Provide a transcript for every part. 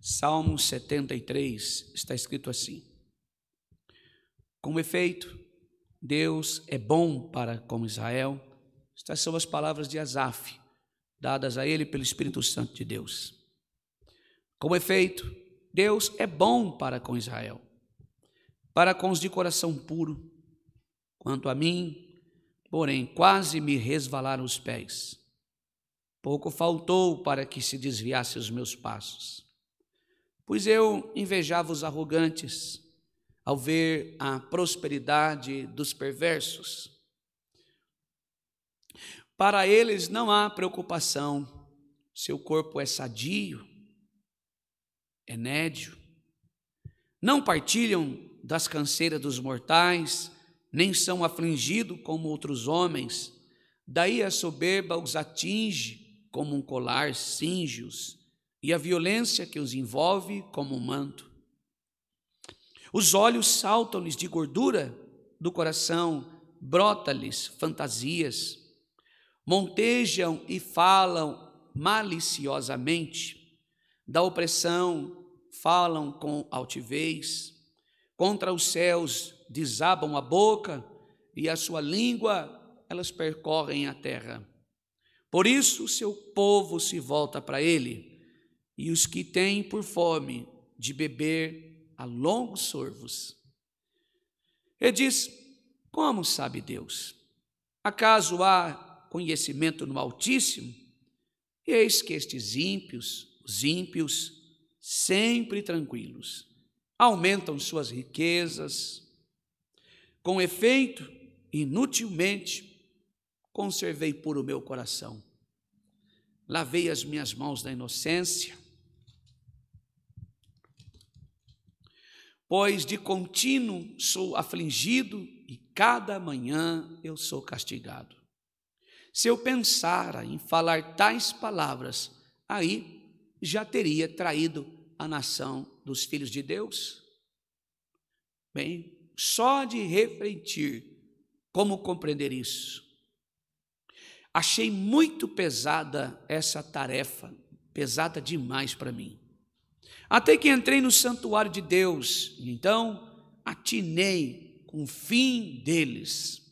Salmo 73 está escrito assim: com efeito, Deus é bom para com Israel. Estas são as palavras de Asaf, dadas a ele pelo Espírito Santo de Deus. Com efeito, Deus é bom para com Israel, para com os de coração puro. Quanto a mim, porém, quase me resvalaram os pés. Pouco faltou para que se desviasse os meus passos. Pois eu invejava os arrogantes, ao ver a prosperidade dos perversos. Para eles não há preocupação, seu corpo é sadio, é nédio. Não partilham das canseiras dos mortais, nem são afligidos como outros homens. Daí a soberba os atinge como um colar, cinge-os, e a violência que os envolve como um manto. Os olhos saltam-lhes de gordura, do coração brota-lhes fantasias. Montejam e falam maliciosamente, da opressão falam com altivez, contra os céus desabam a boca, e a sua língua elas percorrem a terra. Por isso o seu povo se volta para ele, e os que têm por fome de beber a longos sorvos. Ele diz: como sabe Deus? Acaso há conhecimento no Altíssimo? Eis que estes ímpios, os ímpios, sempre tranquilos, aumentam suas riquezas. Com efeito, inutilmente, conservei puro o meu coração. Lavei as minhas mãos na inocência, pois de contínuo sou afligido e cada manhã eu sou castigado. Se eu pensara em falar tais palavras, aí já teria traído a nação dos filhos de Deus. Bem, só de refletir como compreender isso. Achei muito pesada essa tarefa, pesada demais para mim. Até que entrei no santuário de Deus, e então atinei com o fim deles.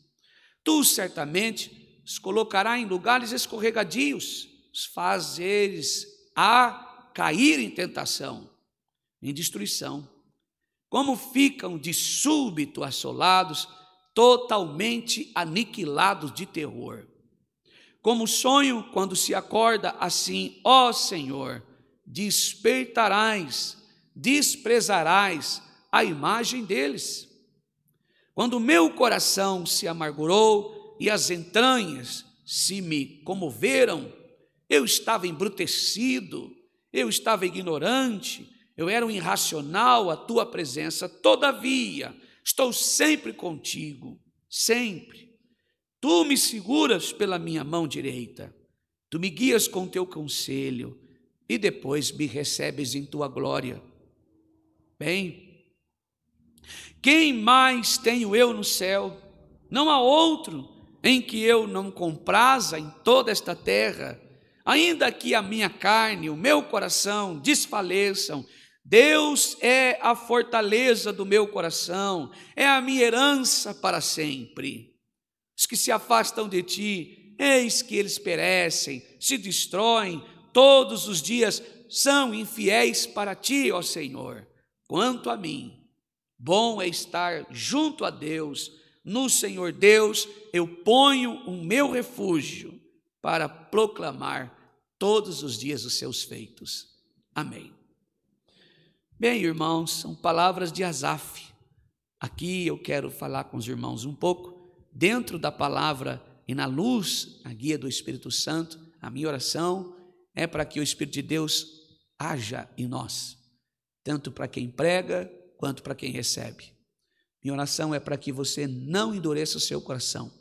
Tu certamente os colocará em lugares escorregadios, os fazeres a cair em tentação, em destruição. Como ficam de súbito assolados, totalmente aniquilados de terror. Como sonho quando se acorda, assim, ó Senhor, despertarás, desprezarás a imagem deles. Quando meu coração se amargurou e as entranhas se me comoveram, eu estava embrutecido, eu estava ignorante, eu era um irracional à tua presença. Todavia, estou sempre contigo, sempre. Tu me seguras pela minha mão direita, tu me guias com teu conselho e depois me recebes em tua glória. Bem, quem mais tenho eu no céu? Não há outro em que eu não compraza em toda esta terra. Ainda que a minha carne, o meu coração desfaleçam, Deus é a fortaleza do meu coração, é a minha herança para sempre. Os que se afastam de ti, eis que eles perecem, se destroem, todos os dias são infiéis para ti, ó Senhor. Quanto a mim, bom é estar junto a Deus, no Senhor Deus eu ponho o meu refúgio para proclamar todos os dias os seus feitos. Amém. Bem, irmãos, são palavras de Asaf. Aqui eu quero falar com os irmãos um pouco, dentro da palavra e na luz, na guia do Espírito Santo. A minha oração é para que o Espírito de Deus haja em nós, tanto para quem prega, quanto para quem recebe. Minha oração é para que você não endureça o seu coração,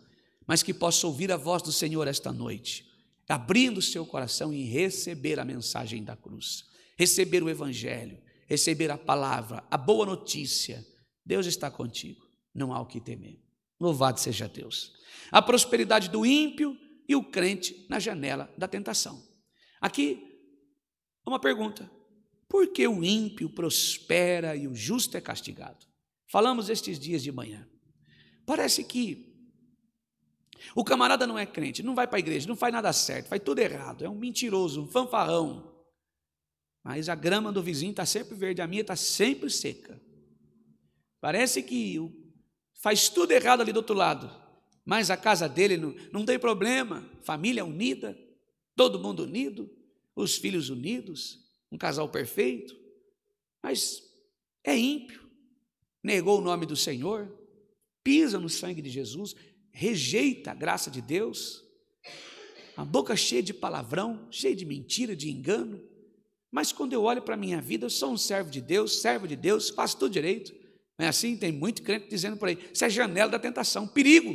mas que possa ouvir a voz do Senhor esta noite, abrindo o seu coração e receber a mensagem da cruz, receber o Evangelho, receber a palavra, a boa notícia. Deus está contigo, não há o que temer. Louvado seja Deus. A prosperidade do ímpio e o crente na janela da tentação. Aqui, uma pergunta: porque o ímpio prospera e o justo é castigado. Falamos estes dias de manhã. Parece que o camarada não é crente, não vai para a igreja, não faz nada certo, faz tudo errado, é um mentiroso, um fanfarrão. Mas a grama do vizinho está sempre verde, a minha está sempre seca. Parece que faz tudo errado ali do outro lado, mas a casa dele não tem problema, família unida, todo mundo unido, os filhos unidos, um casal perfeito, mas é ímpio, negou o nome do Senhor, pisa no sangue de Jesus, rejeita a graça de Deus, a boca cheia de palavrão, cheia de mentira, de engano. Mas quando eu olho para a minha vida, eu sou um servo de Deus, faço tudo direito. Não é assim? Tem muito crente dizendo por aí, isso é janela da tentação, perigo.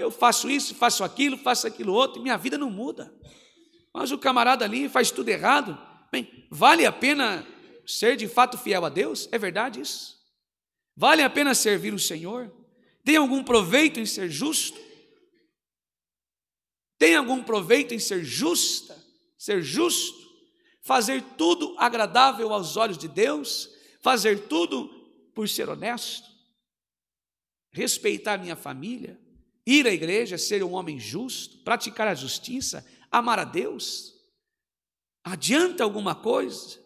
Eu faço isso, faço aquilo outro, e minha vida não muda. Mas o camarada ali faz tudo errado. Bem, vale a pena ser de fato fiel a Deus? É verdade isso? Vale a pena servir o Senhor? Tem algum proveito em ser justo? Tem algum proveito em ser justa? Ser justo? Fazer tudo agradável aos olhos de Deus? Fazer tudo por ser honesto? Respeitar minha família? Ir à igreja, ser um homem justo? Praticar a justiça? Amar a Deus? Adianta alguma coisa?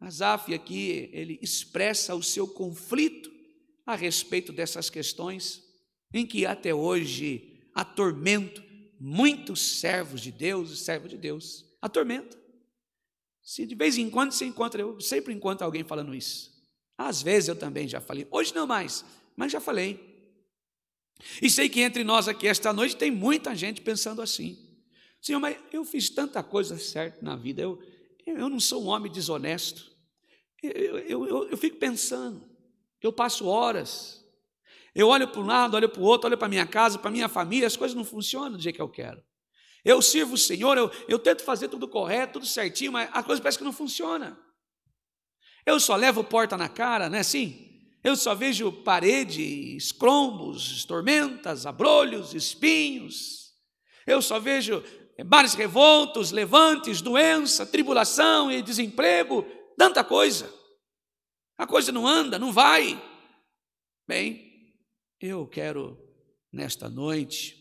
Asaf aqui, ele expressa o seu conflito a respeito dessas questões, em que até hoje atormento muitos servos de Deus e servos de Deus. Atormenta. Se de vez em quando você encontra, eu sempre encontro alguém falando isso. Às vezes eu também já falei, hoje não mais, mas já falei. E sei que entre nós aqui esta noite tem muita gente pensando assim. Senhor, mas eu fiz tanta coisa certa na vida, eu não sou um homem desonesto. Eu fico pensando, eu passo horas, eu olho para um lado, olho para o outro, olho para a minha casa, para a minha família, as coisas não funcionam do jeito que eu quero. Eu sirvo o Senhor, eu tento fazer tudo correto, tudo certinho, mas a coisa parece que não funciona. Eu só levo porta na cara, não é assim? Eu só vejo paredes, crombos, tormentas, abrolhos, espinhos. Eu só vejo mares revoltos, levantes, doença, tribulação e desemprego, tanta coisa. A coisa não anda, não vai. Bem, eu quero, nesta noite,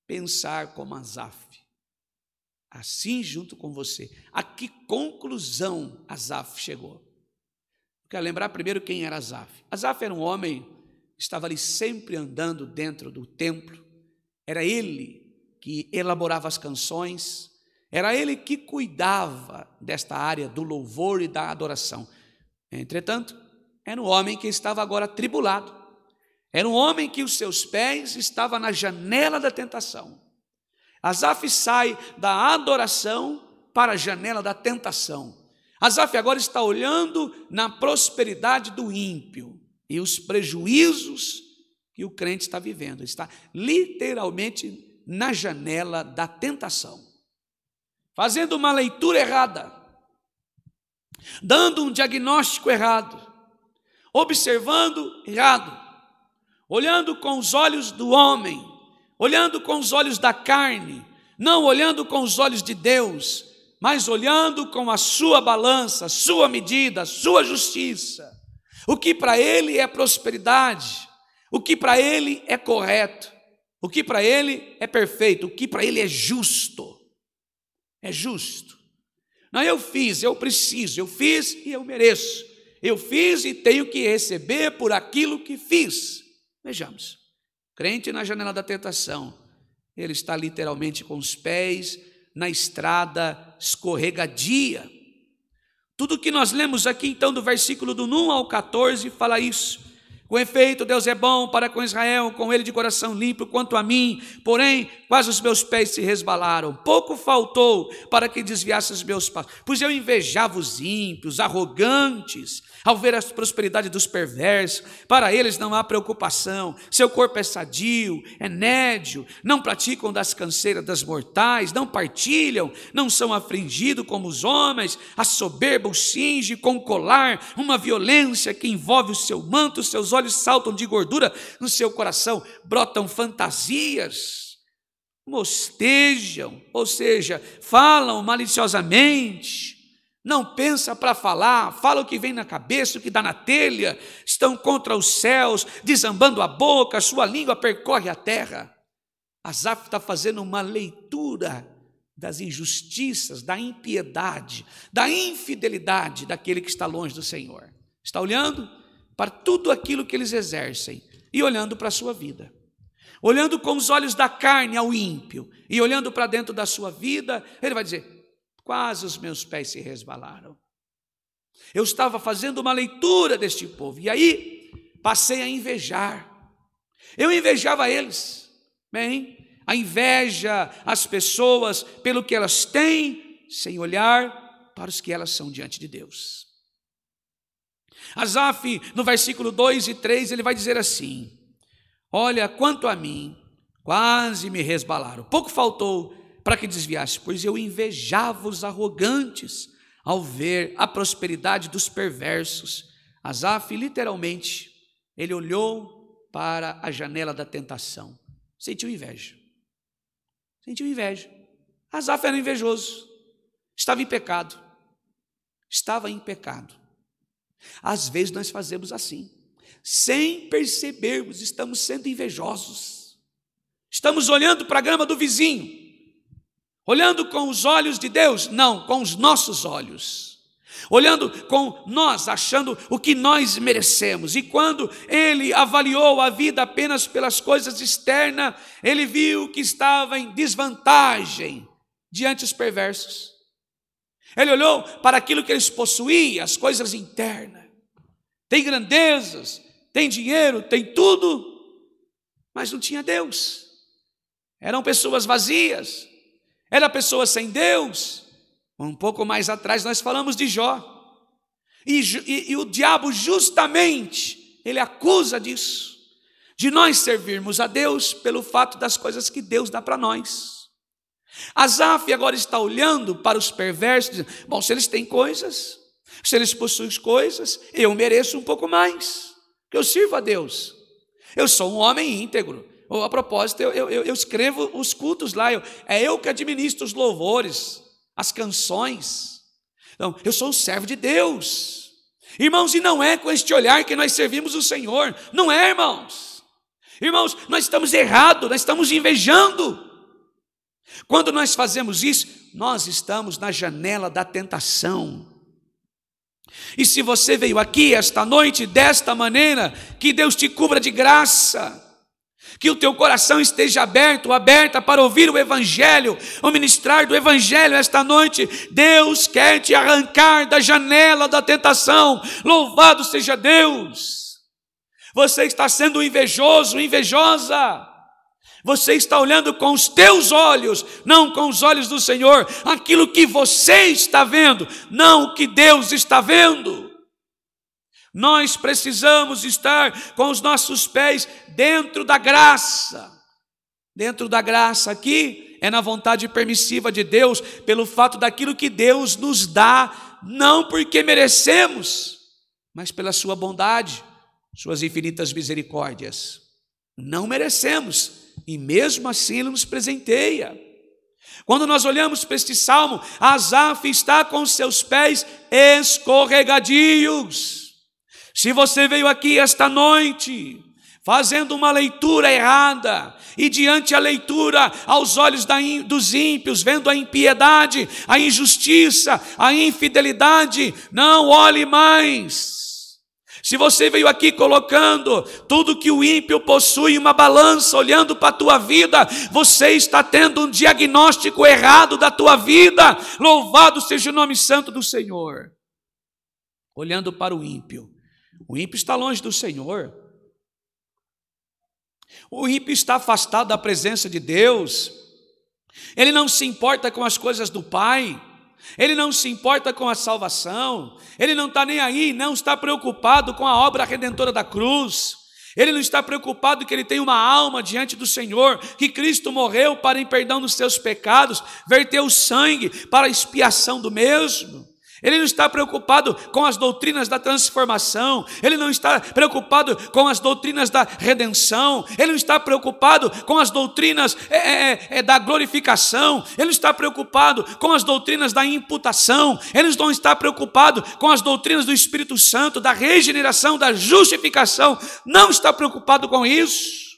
pensar como Asaf, assim junto com você. A que conclusão Asaf chegou? Quero lembrar primeiro quem era Asaf. Asaf era um homem que estava ali sempre andando dentro do templo. Era ele que elaborava as canções, era ele que cuidava desta área do louvor e da adoração. Entretanto, era um homem que estava agora atribulado. Era um homem que os seus pés estavam na janela da tentação. Asaf sai da adoração para a janela da tentação. Asaf agora está olhando na prosperidade do ímpio e os prejuízos que o crente está vivendo. Está literalmente na janela da tentação, fazendo uma leitura errada, dando um diagnóstico errado, observando errado, olhando com os olhos do homem, olhando com os olhos da carne, não olhando com os olhos de Deus, mas olhando com a sua balança, sua medida, sua justiça. O que para ele é prosperidade, o que para ele é correto, o que para ele é perfeito, o que para ele é justo. É justo. Não, eu fiz, eu preciso, eu fiz e eu mereço. Eu fiz e tenho que receber por aquilo que fiz. Vejamos, crente na janela da tentação, ele está literalmente com os pés na estrada escorregadia. Tudo que nós lemos aqui então do versículo do 1 ao 14 fala isso. Com efeito, Deus é bom para com Israel, com ele de coração limpo, quanto a mim, porém, quase os meus pés se resbalaram. Pouco faltou para que desviasse os meus passos, pois eu invejava os ímpios, arrogantes, ao ver a prosperidade dos perversos. Para eles não há preocupação, seu corpo é sadio, é nédio, não praticam das canseiras das mortais, não partilham, não são afligidos como os homens. A soberba os cinge com colar, uma violência que envolve o seu manto, seus olhos saltam de gordura, no seu coração brotam fantasias. mostejam, ou seja, falam maliciosamente, não pensa para falar, fala o que vem na cabeça, o que dá na telha, estão contra os céus, desambando a boca, sua língua percorre a terra. Asaf está fazendo uma leitura das injustiças, da impiedade, da infidelidade daquele que está longe do Senhor. Está olhando para tudo aquilo que eles exercem e olhando para a sua vida. Olhando com os olhos da carne ao ímpio e olhando para dentro da sua vida, ele vai dizer: quase os meus pés se resbalaram. Eu estava fazendo uma leitura deste povo e aí passei a invejar. Eu invejava eles. Bem, a inveja as pessoas pelo que elas têm, sem olhar para os que elas são diante de Deus. Asaf, no versículo 2 e 3, ele vai dizer assim: olha, quanto a mim, quase me resbalaram. Pouco faltou para que desviasse, pois eu invejava os arrogantes ao ver a prosperidade dos perversos. Asaf, literalmente, ele olhou para a janela da tentação. Sentiu inveja. Sentiu inveja. Asaf era invejoso. Estava em pecado. Estava em pecado. Às vezes nós fazemos assim. Sem percebermos, estamos sendo invejosos. Estamos olhando para a grama do vizinho. Olhando com os olhos de Deus? Não, com os nossos olhos. Olhando com nós, achando o que nós merecemos. E quando ele avaliou a vida apenas pelas coisas externas, ele viu que estava em desvantagem diante dos perversos. Ele olhou para aquilo que eles possuíam, as coisas internas. Tem grandezas, tem dinheiro, tem tudo, mas não tinha Deus. Eram pessoas vazias, eram pessoas sem Deus. Um pouco mais atrás nós falamos de Jó. E o diabo justamente, ele acusa disso, de nós servirmos a Deus pelo fato das coisas que Deus dá para nós. Asaf agora está olhando para os perversos, dizendo: bom, se eles têm coisas, se eles possuem coisas, eu mereço um pouco mais, porque eu sirvo a Deus. Eu sou um homem íntegro. A propósito, eu escrevo os cultos lá, é eu que administro os louvores, as canções. Então, eu sou um servo de Deus. Irmãos, e não é com este olhar que nós servimos o Senhor. Não é, irmãos. Irmãos, nós estamos errados, nós estamos invejando. Quando nós fazemos isso, nós estamos na janela da tentação. E se você veio aqui esta noite desta maneira, que Deus te cubra de graça, que o teu coração esteja aberta para ouvir o Evangelho, o ministrar do Evangelho esta noite. Deus quer te arrancar da janela da tentação. Louvado seja Deus. Você está sendo invejoso, invejosa. Você está olhando com os teus olhos, não com os olhos do Senhor, aquilo que você está vendo, não o que Deus está vendo. Nós precisamos estar com os nossos pés dentro da graça. Dentro da graça aqui é na vontade permissiva de Deus, pelo fato daquilo que Deus nos dá, não porque merecemos, mas pela sua bondade, suas infinitas misericórdias. Não merecemos, e mesmo assim Ele nos presenteia. Quando nós olhamos para este salmo, Asaf está com os seus pés escorregadios. Se você veio aqui esta noite fazendo uma leitura errada, e diante a leitura aos olhos dos ímpios, vendo a impiedade, a injustiça, a infidelidade, não olhe mais. Se você veio aqui colocando tudo que o ímpio possui em uma balança, olhando para a tua vida, você está tendo um diagnóstico errado da tua vida. Louvado seja o nome santo do Senhor. Olhando para o ímpio está longe do Senhor. O ímpio está afastado da presença de Deus. Ele não se importa com as coisas do Pai. Ele não se importa com a salvação. Ele não está nem aí, não está preocupado com a obra redentora da cruz. Ele não está preocupado que ele tem uma alma diante do Senhor, que Cristo morreu para em perdão dos seus pecados, verteu o sangue para a expiação do mesmo. Ele não está preocupado com as doutrinas da transformação, ele não está preocupado com as doutrinas da redenção, ele não está preocupado com as doutrinas da glorificação, ele não está preocupado com as doutrinas da imputação, ele não está preocupado com as doutrinas do Espírito Santo, da regeneração, da justificação, não está preocupado com isso.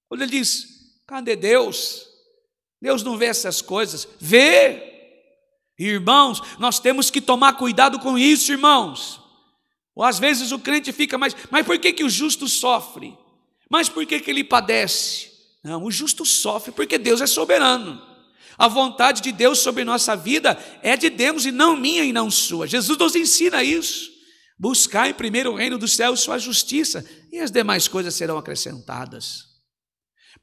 Quando ele diz, cadê Deus? Deus não vê essas coisas, vê. Irmãos, nós temos que tomar cuidado com isso, irmãos. Ou às vezes o crente fica, mas por que o justo sofre? Mas por que ele padece? Não, o justo sofre porque Deus é soberano. A vontade de Deus sobre nossa vida é de Deus e não minha e não sua. Jesus nos ensina isso. Buscar em primeiro o reino dos céus sua justiça e as demais coisas serão acrescentadas.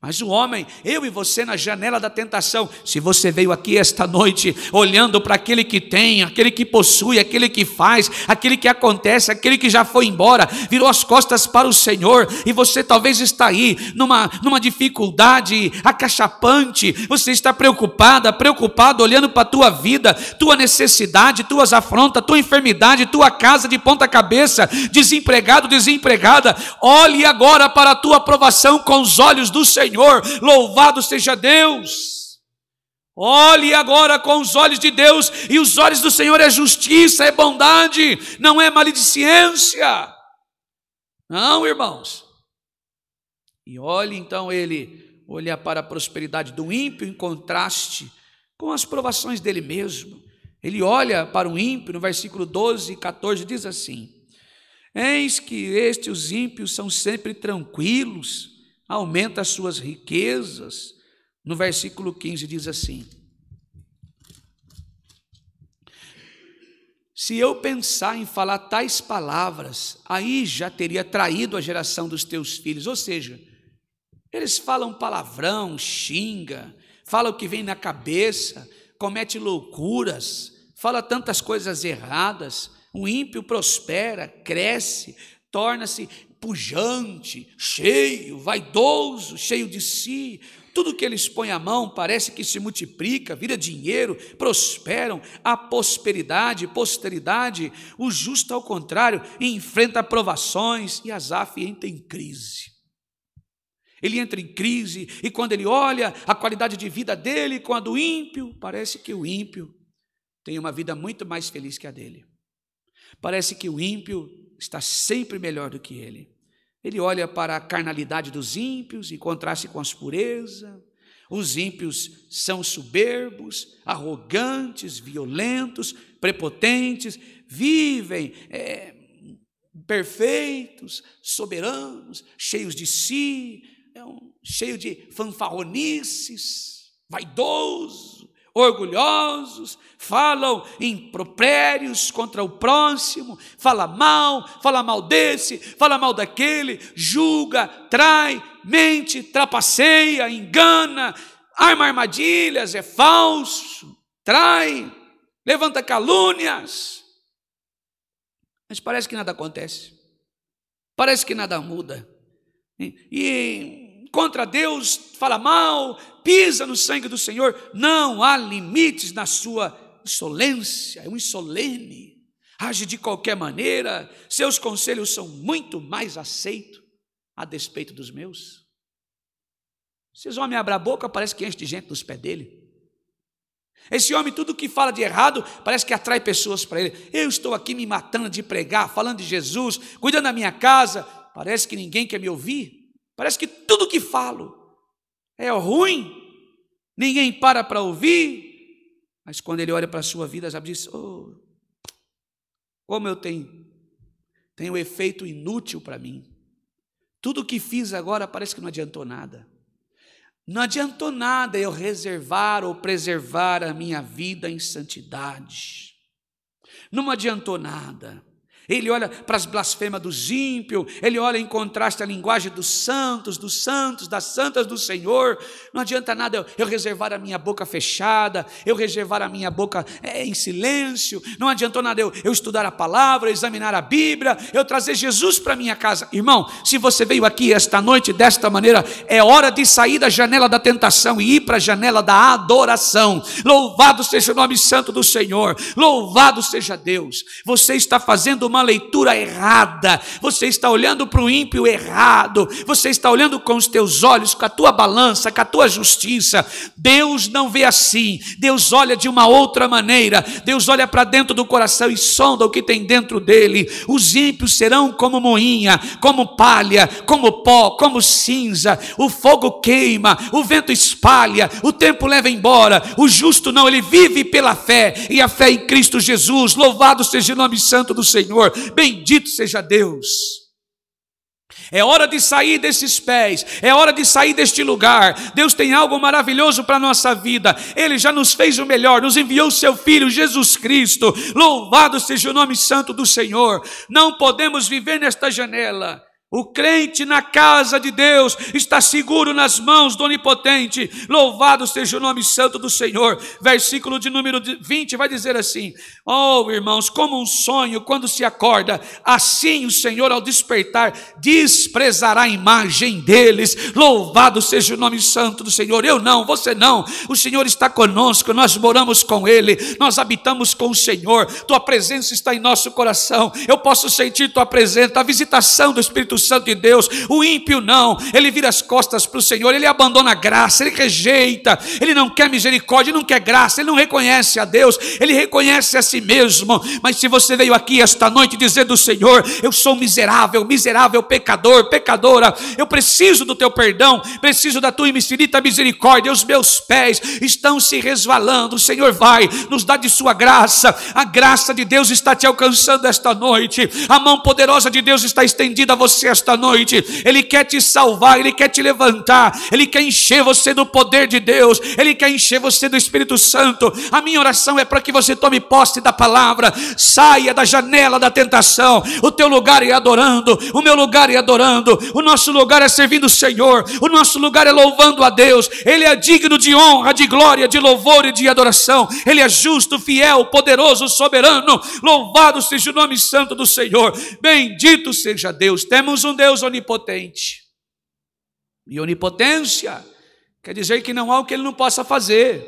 Mas o homem, eu e você na janela da tentação, se você veio aqui esta noite olhando para aquele que tem, aquele que possui, aquele que faz, aquele que acontece, aquele que já foi embora, virou as costas para o Senhor, e você talvez está aí numa dificuldade acachapante, você está preocupado, olhando para a tua vida, tua necessidade, tuas afrontas, tua enfermidade, tua casa de ponta cabeça, desempregado, desempregada, olhe agora para a tua aprovação com os olhos do Senhor. Louvado seja Deus. Olhe agora com os olhos de Deus, e os olhos do Senhor é justiça, é bondade, não é maledicência. Não, irmãos. E olhe então ele olha para a prosperidade do ímpio em contraste com as provações dele mesmo. Ele olha para o ímpio, no versículo 12 e 14 diz assim: eis que os ímpios são sempre tranquilos, aumenta as suas riquezas. No versículo 15 diz assim: se eu pensar em falar tais palavras, aí já teria traído a geração dos teus filhos. Ou seja, eles falam palavrão, xinga, falam o que vem na cabeça, comete loucuras, fala tantas coisas erradas. O ímpio prospera, cresce, torna-se pujante, cheio, vaidoso, cheio de si. Tudo que eles põem a mão parece que se multiplica, vira dinheiro, prosperam, há prosperidade, posteridade. O justo, ao contrário, enfrenta provações, e Asaf entra em crise. Ele entra em crise, e quando ele olha a qualidade de vida dele com a do ímpio, parece que o ímpio tem uma vida muito mais feliz que a dele. Parece que o ímpio está sempre melhor do que ele. Ele olha para a carnalidade dos ímpios em contraste com as purezas. Os ímpios são soberbos, arrogantes, violentos, prepotentes, vivem perfeitos, soberanos, cheios de si, cheio de fanfarronices, vaidoso, orgulhosos, falam impropérios contra o próximo, fala mal desse, fala mal daquele, julga, trai, mente, trapaceia, engana, arma armadilhas, é falso, trai, levanta calúnias. Mas parece que nada acontece, parece que nada muda, e contra Deus fala mal, pisa no sangue do Senhor. Não há limites na sua insolência, é um insolene, age de qualquer maneira, seus conselhos são muito mais aceitos a despeito dos meus. Esses homens abrem a boca, parece que enche de gente nos pés dele. Esse homem, tudo que fala de errado, parece que atrai pessoas para ele. Eu estou aqui me matando de pregar, falando de Jesus, cuidando da minha casa, parece que ninguém quer me ouvir. Parece que tudo que falo é ruim, ninguém para ouvir. Mas quando ele olha para a sua vida, já diz: oh, como eu tenho efeito inútil para mim. Tudo que fiz agora parece que não adiantou nada. Não adiantou nada eu reservar ou preservar a minha vida em santidade. Não adiantou nada. Ele olha para as blasfemas dos ímpios, ele olha em contraste à linguagem dos santos, das santas do Senhor. Não adianta nada eu reservar a minha boca fechada, eu reservar a minha boca em silêncio, não adiantou nada eu estudar a palavra, examinar a Bíblia, eu trazer Jesus para minha casa. Irmão, se você veio aqui esta noite desta maneira, é hora de sair da janela da tentação e ir para a janela da adoração. Louvado seja o nome santo do Senhor, louvado seja Deus. Você está fazendo uma leitura errada, você está olhando para o ímpio errado, você está olhando com os teus olhos, com a tua balança, com a tua justiça. Deus não vê assim, Deus olha de uma outra maneira. Deus olha para dentro do coração e sonda o que tem dentro dele. Os ímpios serão como moinha, como palha, como pó, como cinza. O fogo queima, o vento espalha, o tempo leva embora. O justo não, ele vive pela fé, e a fé em Cristo Jesus. Louvado seja o nome santo do Senhor, bendito seja Deus. É hora de sair desses pés, é hora de sair deste lugar. Deus tem algo maravilhoso para a nossa vida. Ele já nos fez o melhor, nos enviou o seu Filho Jesus Cristo. Louvado seja o nome santo do Senhor. Não podemos viver nesta janela. O crente na casa de Deus está seguro nas mãos do Onipotente. Louvado seja o nome santo do Senhor. Versículo de número 20 vai dizer assim: oh, irmãos, como um sonho quando se acorda, assim o Senhor ao despertar desprezará a imagem deles. Louvado seja o nome santo do Senhor. Eu não, você não. O Senhor está conosco, nós moramos com Ele, nós habitamos com o Senhor. Tua presença está em nosso coração. Eu posso sentir tua presença, a visitação do Espírito Santo de Deus. O ímpio não, ele vira as costas para o Senhor, ele abandona a graça, ele rejeita, ele não quer misericórdia, ele não quer graça, ele não reconhece a Deus, ele reconhece a si mesmo. Mas se você veio aqui esta noite dizer do Senhor: eu sou miserável, pecador, pecadora, eu preciso do teu perdão, preciso da tua infinita misericórdia, os meus pés estão se resvalando, o Senhor vai nos dar de sua graça. A graça de Deus está te alcançando esta noite, a mão poderosa de Deus está estendida a você esta noite. Ele quer te salvar, Ele quer te levantar, Ele quer encher você do poder de Deus, Ele quer encher você do Espírito Santo. A minha oração é para que você tome posse da palavra, saia da janela da tentação. O teu lugar é adorando, o meu lugar é adorando, o nosso lugar é servindo o Senhor, o nosso lugar é louvando a Deus. Ele é digno de honra, de glória, de louvor e de adoração. Ele é justo, fiel, poderoso, soberano. Louvado seja o nome santo do Senhor, bendito seja Deus. Temos um Deus onipotente, e onipotência quer dizer que não há o que Ele não possa fazer,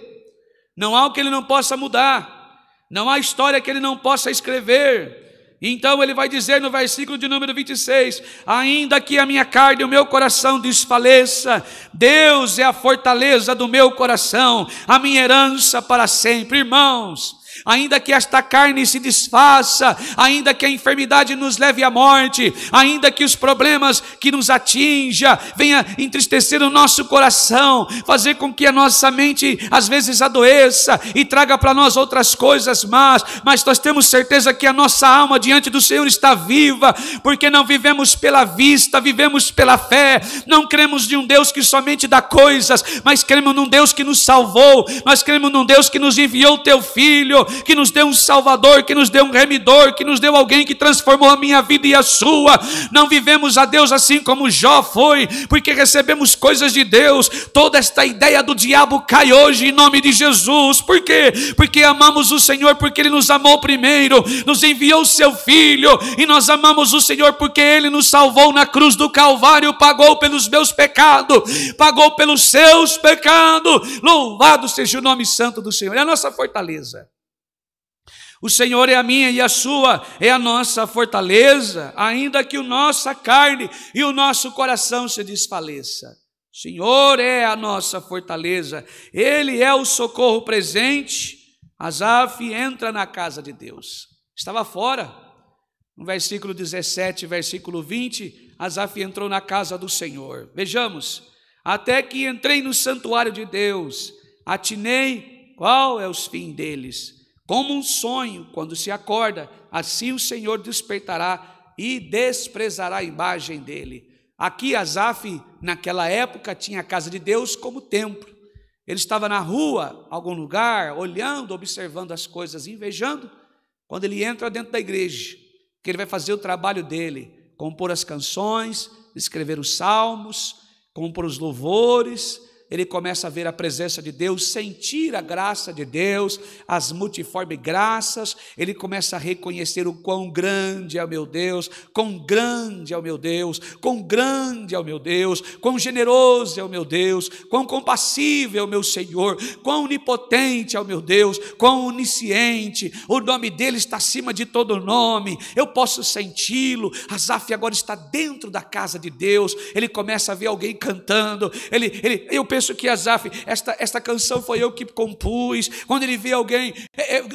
não há o que Ele não possa mudar, não há história que Ele não possa escrever. Então Ele vai dizer no versículo de número 26, ainda que a minha carne e o meu coração desfaleça, Deus é a fortaleza do meu coração, a minha herança para sempre. Irmãos, ainda que esta carne se desfaça, ainda que a enfermidade nos leve à morte, ainda que os problemas que nos atinja venha entristecer o nosso coração, fazer com que a nossa mente às vezes adoeça e traga para nós outras coisas más, mas nós temos certeza que a nossa alma diante do Senhor está viva, porque não vivemos pela vista, vivemos pela fé. Não cremos de um Deus que somente dá coisas, mas cremos num Deus que nos salvou, nós cremos num Deus que nos enviou o teu Filho, que nos deu um Salvador, que nos deu um remidor, que nos deu alguém que transformou a minha vida e a sua. Não vivemos a Deus assim como Jó foi, porque recebemos coisas de Deus. Toda esta ideia do diabo cai hoje em nome de Jesus. Por quê? Porque amamos o Senhor, porque Ele nos amou primeiro, nos enviou o seu Filho, e nós amamos o Senhor porque Ele nos salvou na cruz do Calvário, pagou pelos meus pecados, pagou pelos seus pecados. Louvado seja o nome santo do Senhor. É a nossa fortaleza. O Senhor é a minha e a sua, é a nossa fortaleza, ainda que a nossa carne e o nosso coração se desfaleça. O Senhor é a nossa fortaleza, Ele é o socorro presente. Asaf entra na casa de Deus. Estava fora. No versículo 17, versículo 20, Asaf entrou na casa do Senhor. Vejamos, até que entrei no santuário de Deus, atinei qual é os fins deles. Como um sonho, quando se acorda, assim o Senhor despertará e desprezará a imagem dele. Aqui Asaf, naquela época, tinha a casa de Deus como templo. Ele estava na rua, algum lugar, olhando, observando as coisas, invejando. Quando ele entra dentro da igreja, que ele vai fazer o trabalho dele, compor as canções, escrever os salmos, compor os louvores. Ele começa a ver a presença de Deus, sentir a graça de Deus, as multiformes graças. Ele começa a reconhecer o quão grande é o meu Deus, quão grande é o meu Deus, quão grande é o meu Deus, quão generoso é o meu Deus, quão compassível é o meu Senhor, quão onipotente é o meu Deus, quão onisciente. O nome dele está acima de todo nome, eu posso senti-lo. Asaf agora está dentro da casa de Deus. Ele começa a ver alguém cantando. Eu penso que Asaf, esta canção foi eu que compus. Quando ele vê alguém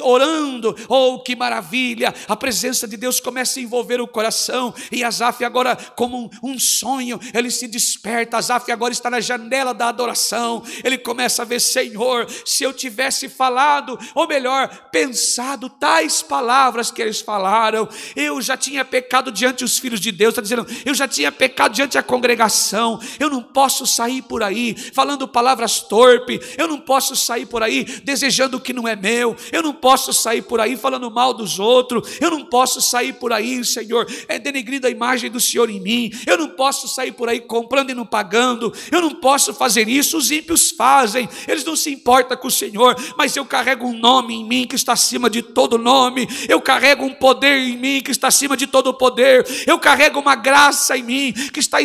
orando, oh, que maravilha, a presença de Deus começa a envolver o coração. E Asaf agora, como um sonho, ele se desperta. Asaf agora está na janela da adoração. Ele começa a ver: Senhor, se eu tivesse falado, ou melhor, pensado tais palavras que eles falaram, eu já tinha pecado diante dos filhos de Deus. Está dizendo, eu já tinha pecado diante da congregação. Eu não posso sair por aí falando palavras torpes. Eu não posso sair por aí desejando o que não é meu. Eu não posso sair por aí falando mal dos outros. Eu não posso sair por aí, Senhor, denegrindo a imagem do Senhor em mim. Eu não posso sair por aí comprando e não pagando. Eu não posso fazer isso. Os ímpios fazem, eles não se importam com o Senhor, mas eu carrego um nome em mim que está acima de todo nome. Eu carrego um poder em mim que está acima de todo poder. Eu carrego uma graça em mim que está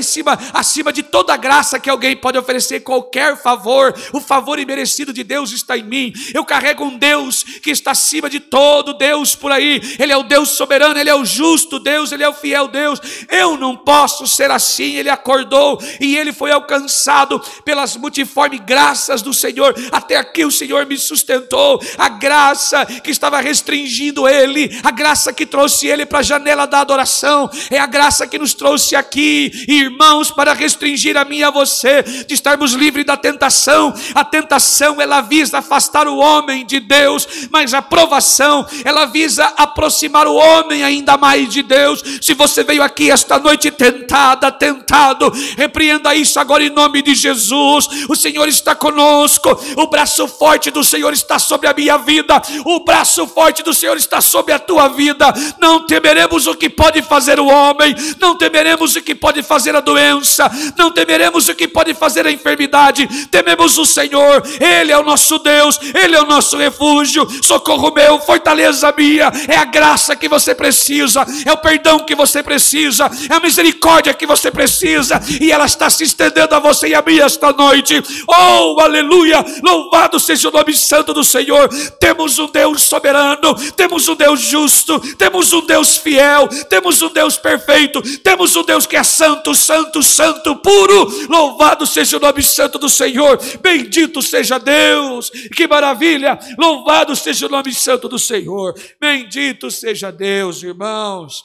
acima de toda graça que alguém pode oferecer. Qualquer favor, o favor imerecido de Deus está em mim. Eu carrego um Deus que está acima de todo Deus por aí. Ele é o Deus soberano, Ele é o justo Deus, Ele é o fiel Deus. Eu não posso ser assim. Ele acordou e ele foi alcançado pelas multiformes graças do Senhor. Até aqui o Senhor me sustentou. A graça que estava restringindo ele, a graça que trouxe ele para a janela da adoração, é a graça que nos trouxe aqui, irmãos, para restringir a mim e a você, de estarmos livres da tentação. A tentação, ela visa afastar o homem de Deus, mas a provação, ela visa aproximar o homem ainda mais de Deus. Se você veio aqui esta noite tentado, repreenda isso agora em nome de Jesus. O Senhor está conosco. O braço forte do Senhor está sobre a minha vida. O braço forte do Senhor está sobre a tua vida. Não temeremos o que pode fazer o homem, não temeremos o que pode fazer a doença, não temeremos o que pode fazer a enfermidade. Tememos o Senhor. Ele é o nosso Deus, Ele é o nosso refúgio, socorro meu, fortaleza minha. É a graça que você precisa, é o perdão que você precisa, é a misericórdia que você precisa, e ela está se estendendo a você e a mim esta noite. Oh, aleluia, louvado seja o nome santo do Senhor. Temos um Deus soberano, temos um Deus justo, temos um Deus fiel, temos um Deus perfeito, temos um Deus que é santo, santo, santo, puro. Louvado seja o nome santo do Senhor. Bendito seja Deus. Que maravilha. Louvado seja o nome santo do Senhor. Bendito seja Deus, irmãos.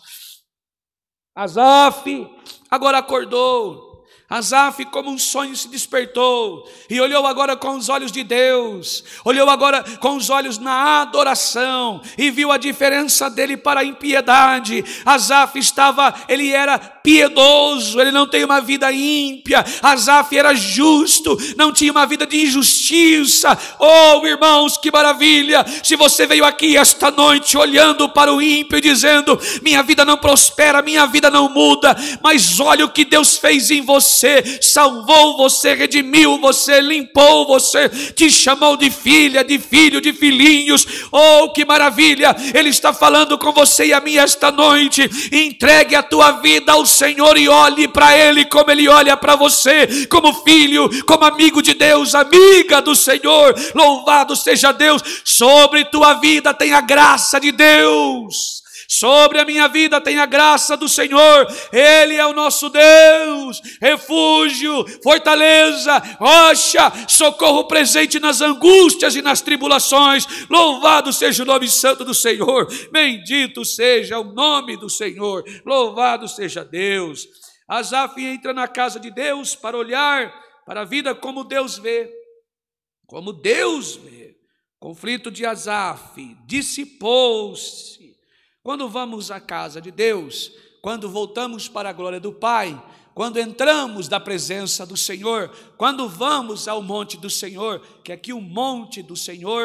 Asaf agora acordou. Asaf, como um sonho, se despertou e olhou agora com os olhos de Deus, olhou agora com os olhos na adoração e viu a diferença dele para a impiedade. Asaf ele era piedoso, ele não tem uma vida ímpia. Asaf era justo, não tinha uma vida de injustiça. Oh, irmãos, que maravilha! Se você veio aqui esta noite olhando para o ímpio e dizendo: minha vida não prospera, minha vida não muda, mas olha o que Deus fez em você. Salvou você, redimiu você, limpou você, te chamou de filha, de filho, de filhinhos. Oh, que maravilha! Ele está falando com você e a mim esta noite. Entregue a tua vida ao Senhor e olhe para Ele como Ele olha para você, como filho, como amigo de Deus, amiga do Senhor. Louvado seja Deus. Sobre tua vida tem a graça de Deus. Sobre a minha vida tem a graça do Senhor. Ele é o nosso Deus, refúgio, fortaleza, rocha, socorro presente nas angústias e nas tribulações. Louvado seja o nome santo do Senhor. Bendito seja o nome do Senhor. Louvado seja Deus. Asaf entra na casa de Deus para olhar para a vida como Deus vê. Como Deus vê. Conflito de Asaf dissipou-se. Quando vamos à casa de Deus, quando voltamos para a glória do Pai, quando entramos na presença do Senhor, quando vamos ao monte do Senhor, que aqui o monte do Senhor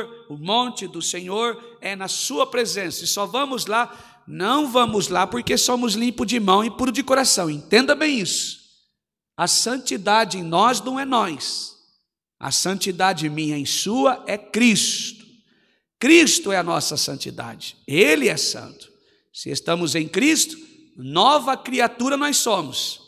é na sua presença, e só vamos lá não vamos lá porque somos limpos de mão e puro de coração. Entenda bem isso. A santidade em nós não é nós. A santidade minha em sua é Cristo. Cristo é a nossa santidade. Ele é santo. Se estamos em Cristo, nova criatura nós somos.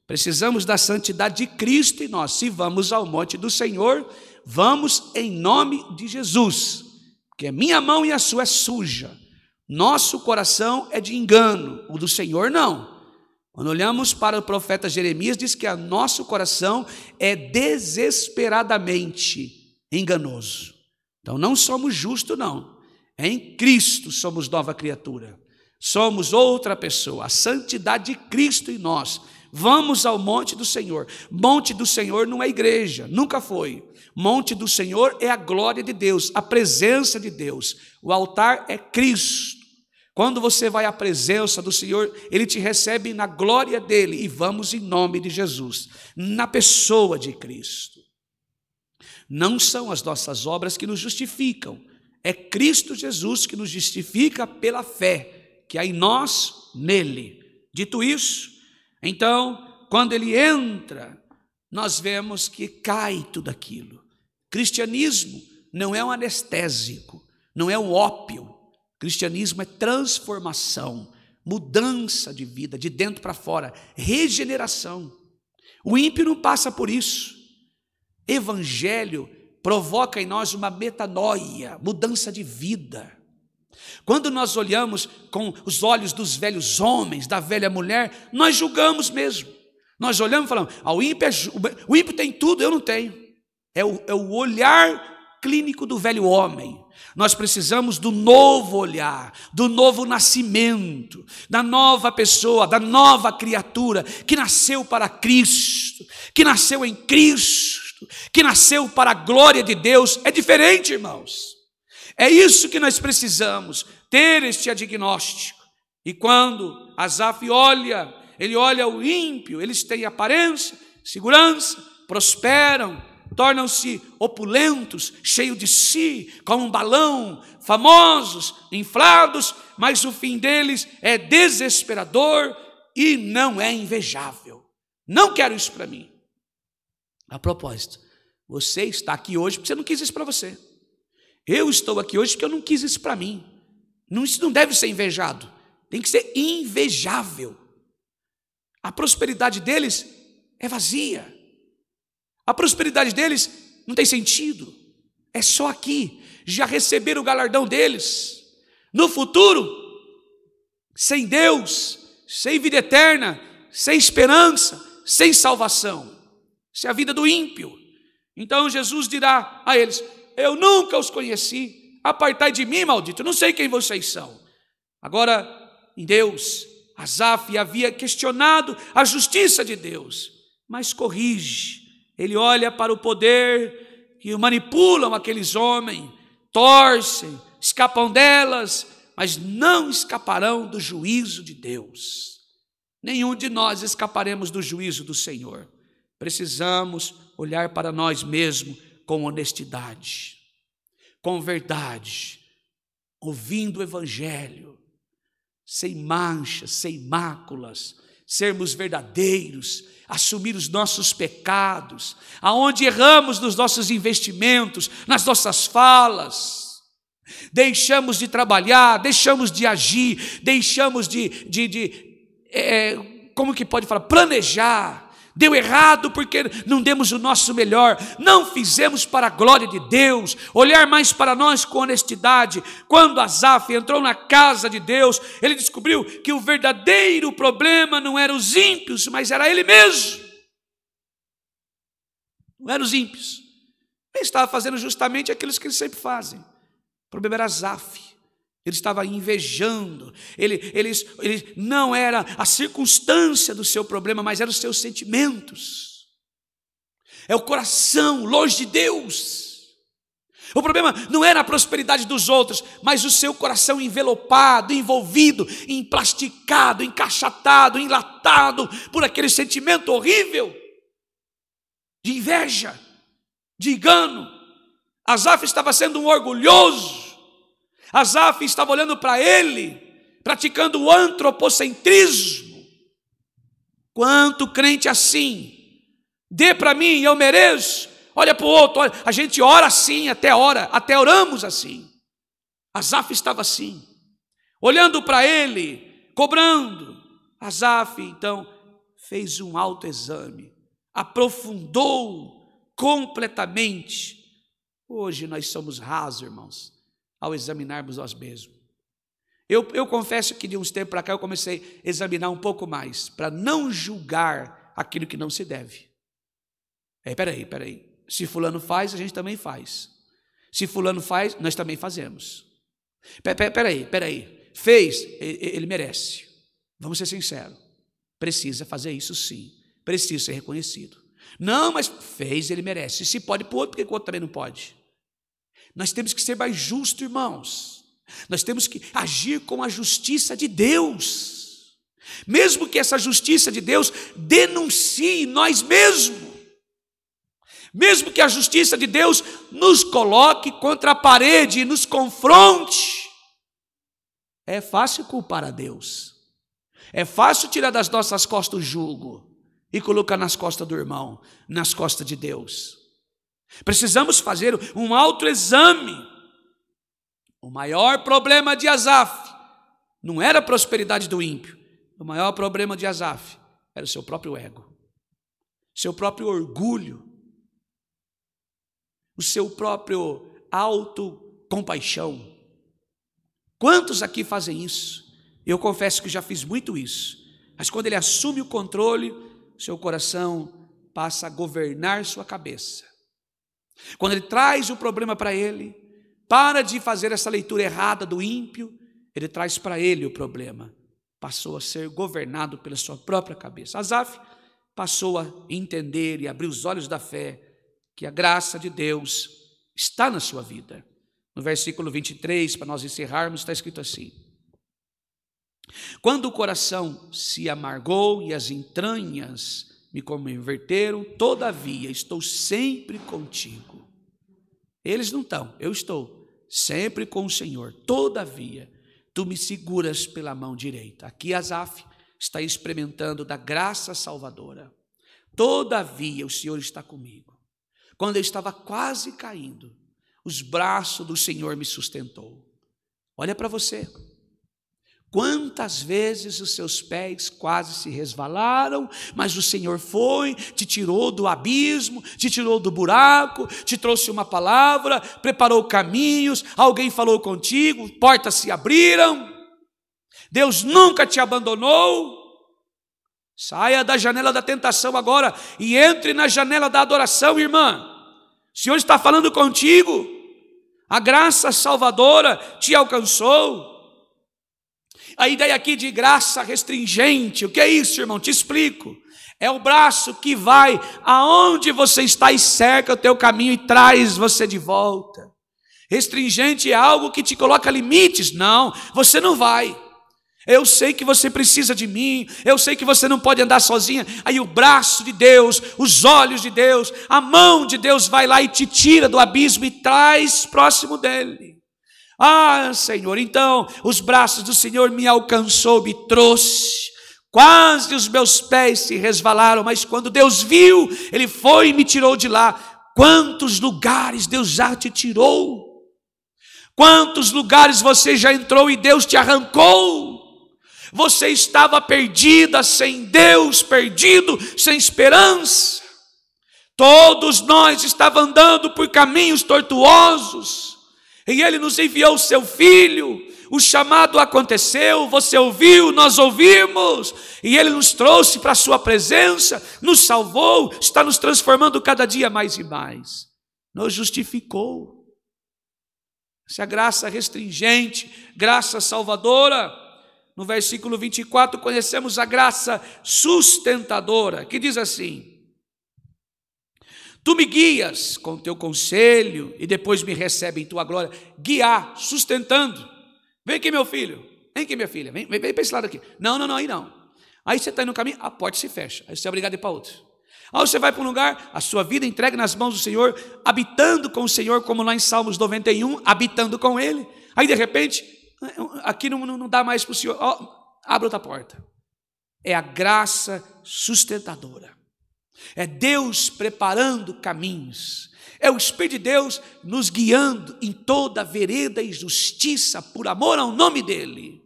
Precisamos da santidade de Cristo em nós. Se vamos ao monte do Senhor, vamos em nome de Jesus. Porque a minha mão e a sua é suja. Nosso coração é de engano, o do Senhor não. Quando olhamos para o profeta Jeremias, diz que o nosso coração é desesperadamente enganoso. Então não somos justos não. Em Cristo somos nova criatura. Somos outra pessoa. A santidade de Cristo em nós. Vamos ao monte do Senhor. Monte do Senhor não é igreja, nunca foi. Monte do Senhor é a glória de Deus, a presença de Deus. O altar é Cristo. Quando você vai à presença do Senhor, Ele te recebe na glória dEle. E vamos em nome de Jesus, na pessoa de Cristo. Não são as nossas obras que nos justificam. É Cristo Jesus que nos justifica pela fé, que há em nós, nele. Dito isso, então, quando Ele entra, nós vemos que cai tudo aquilo. Cristianismo não é um anestésico, não é um ópio. Cristianismo é transformação, mudança de vida, de dentro para fora, regeneração. O ímpio não passa por isso. Evangelho provoca em nós uma metanoia, mudança de vida. Quando nós olhamos com os olhos dos velhos homens, da velha mulher, nós julgamos mesmo. Nós olhamos e falamos, o ímpio tem tudo, eu não tenho. É o olhar clínico do velho homem. Nós precisamos do novo olhar, do novo nascimento, da nova pessoa, da nova criatura que nasceu para Cristo, que nasceu em Cristo, que nasceu para a glória de Deus. É diferente, irmãos. É isso que nós precisamos, ter este diagnóstico. E quando Asaf olha, ele olha o ímpio, eles têm aparência, segurança, prosperam, tornam-se opulentos, cheios de si, como um balão, famosos, inflados, mas o fim deles é desesperador e não é invejável. Não quero isso para mim. A propósito, você está aqui hoje porque você não quis isso para você. Eu estou aqui hoje porque eu não quis isso para mim. Isso não deve ser invejado, tem que ser invejável. A prosperidade deles é vazia. A prosperidade deles não tem sentido, é só aqui, já receberam o galardão deles. No futuro, sem Deus, sem vida eterna, sem esperança, sem salvação. Isso é a vida do ímpio. Então Jesus dirá a eles, eu nunca os conheci, apartai de mim, maldito, eu não sei quem vocês são. Agora, em Deus, Asaf havia questionado a justiça de Deus, mas corrige. Ele olha para o poder que manipulam aqueles homens, torcem, escapam delas, mas não escaparão do juízo de Deus. Nenhum de nós escaparemos do juízo do Senhor. Precisamos olhar para nós mesmos com honestidade, com verdade, ouvindo o Evangelho, sem manchas, sem máculas, sermos verdadeiros, assumir os nossos pecados, aonde erramos nos nossos investimentos, nas nossas falas, deixamos de trabalhar, deixamos de agir, deixamos como que pode falar, planejar, deu errado porque não demos o nosso melhor, não fizemos para a glória de Deus, olhar mais para nós com honestidade. Quando Asaf entrou na casa de Deus, ele descobriu que o verdadeiro problema não eram os ímpios, mas era ele mesmo. Não eram os ímpios, ele estava fazendo justamente aquilo que eles sempre fazem. O problema era Asaf. Ele estava invejando, ele não era a circunstância do seu problema, mas eram os seus sentimentos. É o coração longe de Deus. O problema não era a prosperidade dos outros, mas o seu coração envelopado, envolvido, emplasticado, encaixatado, enlatado por aquele sentimento horrível de inveja, de engano. Asaf estava sendo um orgulhoso. Asaf estava olhando para ele, praticando o antropocentrismo. Quanto crente assim, dê para mim, eu mereço, olha para o outro, olha. A gente ora assim, até oramos assim. Asaf estava assim, olhando para ele, cobrando. Asaf então fez um autoexame, aprofundou completamente. Hoje nós somos rasos, irmãos, ao examinarmos nós mesmos. Eu confesso que de uns tempos para cá eu comecei a examinar um pouco mais, para não julgar aquilo que não se deve. Peraí. Se fulano faz, a gente também faz. Se fulano faz, nós também fazemos. Peraí. Fez, ele merece. Vamos ser sinceros. Precisa fazer isso sim. Precisa ser reconhecido. Não, mas fez, ele merece. Se pode para o outro, por que o outro também não pode? Nós temos que ser mais justos, irmãos. Nós temos que agir com a justiça de Deus. Mesmo que essa justiça de Deus denuncie nós mesmos. Mesmo que a justiça de Deus nos coloque contra a parede e nos confronte. É fácil culpar a Deus. É fácil tirar das nossas costas o jugo e colocar nas costas do irmão, nas costas de Deus. Precisamos fazer um autoexame. O maior problema de Asaf não era a prosperidade do ímpio. O maior problema de Asaf era o seu próprio ego, seu próprio orgulho, o seu próprio autocompaixão. Quantos aqui fazem isso? Eu confesso que já fiz muito isso. Mas quando ele assume o controle, seu coração passa a governar sua cabeça. Quando ele traz o problema para ele, para de fazer essa leitura errada do ímpio, ele traz para ele o problema. Passou a ser governado pela sua própria cabeça. Asaf passou a entender e abrir os olhos da fé que a graça de Deus está na sua vida. No versículo 23, para nós encerrarmos, está escrito assim: quando o coração se amargou e as entranhas me converteram, todavia estou sempre contigo. Eles não estão, eu estou sempre com o Senhor. Todavia, tu me seguras pela mão direita. Aqui Asaf está experimentando da graça salvadora. Todavia, o Senhor está comigo. Quando eu estava quase caindo, os braços do Senhor me sustentou. Olha para você. Quantas vezes os seus pés quase se resvalaram, mas o Senhor foi, te tirou do abismo, te tirou do buraco, te trouxe uma palavra, preparou caminhos, alguém falou contigo, portas se abriram. Deus nunca te abandonou. Saia da janela da tentação agora e entre na janela da adoração, irmã. O Senhor está falando contigo. A graça salvadora te alcançou. A ideia aqui de graça restringente, o que é isso, irmão? Te explico. É o braço que vai aonde você está e cerca o teu caminho e traz você de volta. Restringente é algo que te coloca limites. Não, você não vai. Eu sei que você precisa de mim, eu sei que você não pode andar sozinha. Aí o braço de Deus, os olhos de Deus, a mão de Deus vai lá e te tira do abismo e traz próximo dele. Ah, Senhor, então os braços do Senhor me alcançou, me trouxe. Quase os meus pés se resvalaram, mas quando Deus viu, Ele foi e me tirou de lá. Quantos lugares Deus já te tirou? Quantos lugares você já entrou e Deus te arrancou? Você estava perdida, sem Deus, perdido, sem esperança. Todos nós estávamos andando por caminhos tortuosos. E Ele nos enviou o seu Filho, o chamado aconteceu, você ouviu, nós ouvimos, e Ele nos trouxe para a sua presença, nos salvou, está nos transformando cada dia mais e mais, nos justificou. Essa graça restringente, graça salvadora. No versículo 24, conhecemos a graça sustentadora, que diz assim: tu me guias com teu conselho e depois me recebe em tua glória. Guiar, sustentando. Vem aqui, meu filho. Vem aqui, minha filha. Vem para esse lado aqui. Não, aí não. Aí você está indo no caminho, a porta se fecha. Aí você é obrigado a ir para outro. Aí você vai para um lugar, a sua vida entregue nas mãos do Senhor, habitando com o Senhor, como lá em Salmos 91, habitando com Ele. Aí de repente, aqui não dá mais para o senhor, abre outra porta. É a graça sustentadora. É Deus preparando caminhos. É o Espírito de Deus nos guiando em toda vereda e justiça por amor ao nome dEle.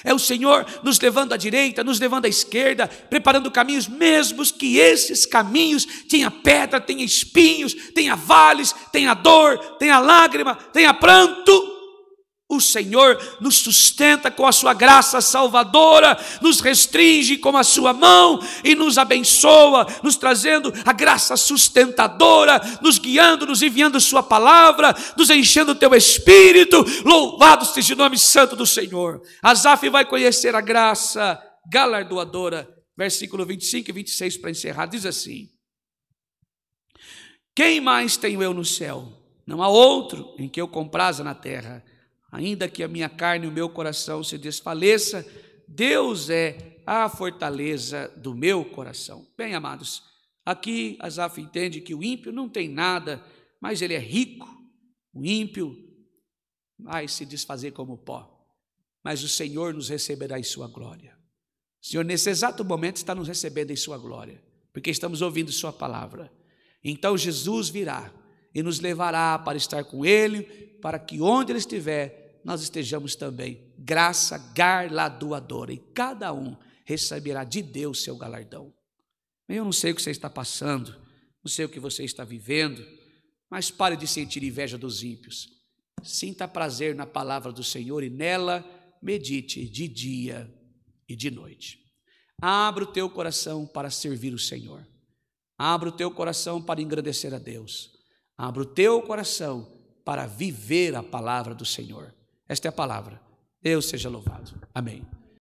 É o Senhor nos levando à direita, nos levando à esquerda, preparando caminhos, mesmo que esses caminhos tenha pedra, tenha espinhos, tenha vales, tenha dor, tenha lágrima, tenha pranto. O Senhor nos sustenta com a sua graça salvadora, nos restringe com a sua mão e nos abençoa, nos trazendo a graça sustentadora, nos guiando, nos enviando sua palavra, nos enchendo o teu Espírito. Louvado seja o nome santo do Senhor. Asaf vai conhecer a graça galardoadora. Versículo 25 e 26 para encerrar, diz assim: quem mais tenho eu no céu? Não há outro em que eu compraza na terra. Ainda que a minha carne e o meu coração se desfaleça, Deus é a fortaleza do meu coração. Bem, amados, aqui Asaf entende que o ímpio não tem nada, mas ele é rico. O ímpio vai se desfazer como pó, mas o Senhor nos receberá em sua glória. O Senhor, nesse exato momento, está nos recebendo em sua glória, porque estamos ouvindo sua palavra. Então Jesus virá e nos levará para estar com Ele, para que onde Ele estiver, nós estejamos também. Graça galardoadora, e cada um receberá de Deus seu galardão. Eu não sei o que você está passando, não sei o que você está vivendo, mas pare de sentir inveja dos ímpios. Sinta prazer na palavra do Senhor e nela medite de dia e de noite. Abra o teu coração para servir o Senhor. Abra o teu coração para engrandecer a Deus. Abra o teu coração para viver a palavra do Senhor. Esta é a palavra. Deus seja louvado. Amém.